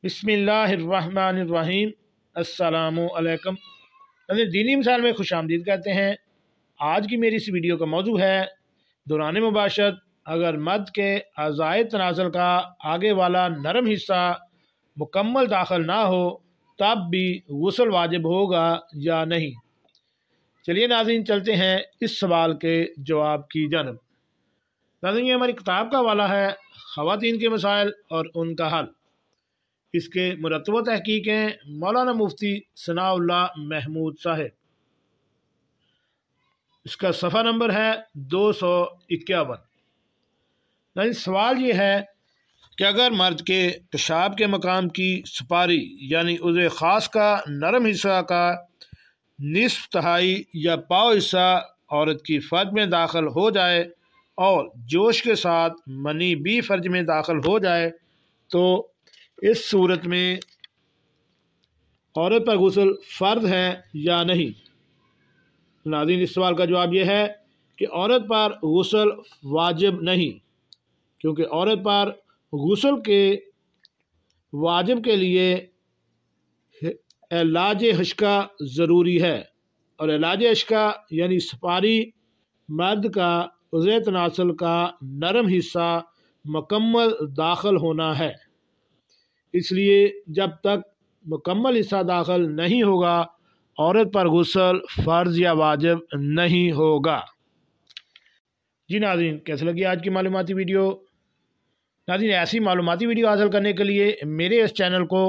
बिस्मिल्लाहिर्रहमानिर्रहीम। अस्सलामु अलैकुम। दीनी मिसाल में खुश आमदीद कहते हैं। आज की मेरी इस वीडियो का मौजू है दौरान मुबाशरत अगर मर्द के अज़ाए तनाज़ुल का आगे वाला नरम हिस्सा मुकम्मल दाखिल ना हो तब भी गुस्ल वाजिब होगा या नहीं। चलिए नाज़रीन चलते हैं इस सवाल के जवाब की जानब। नाज़रीन ये हमारी किताब का हवाला है ख़वातीन के मसाइल और उनका हल। इसके मुरतब तहकीक हैं मौलाना मुफ्ती सनाउल्लाह महमूद साहब। इसका सफ़ा नंबर है 251। सवाल ये है कि अगर मर्द के पेशाब के मकाम की सुपारी यानी उज़्व ख़ास का नरम हिस्सा का निस्फ तिहाई या पाव हिस्सा औरत की फ़र्ज में दाखिल हो जाए और जोश के साथ मनी भी फ़र्ज में दाखिल हो जाए तो इस सूरत में औरत पर गुस्ल फ़र्ज है या नहीं। नाज़रीन इस सवाल का जवाब यह है कि औरत पर गुस्ल वाजिब नहीं, क्योंकि औरत पर गुस्ल के वाजिब के लिए इलाज हश्का ज़रूरी है, और इलाज हश्का यानी सुपारी मर्द का उज़्व तनाज़ुल का नरम हिस्सा मुकम्मल दाखिल होना है। इसलिए जब तक मुकम्मल हिस्सा दाखिल नहीं होगा औरत पर गुस्ल फ़र्ज या वाजिब नहीं होगा। जी नाज़रीन कैसे लगी आज की मालूमाती वीडियो। नाज़रीन ऐसी मालूमाती वीडियो हासिल करने के लिए मेरे इस चैनल को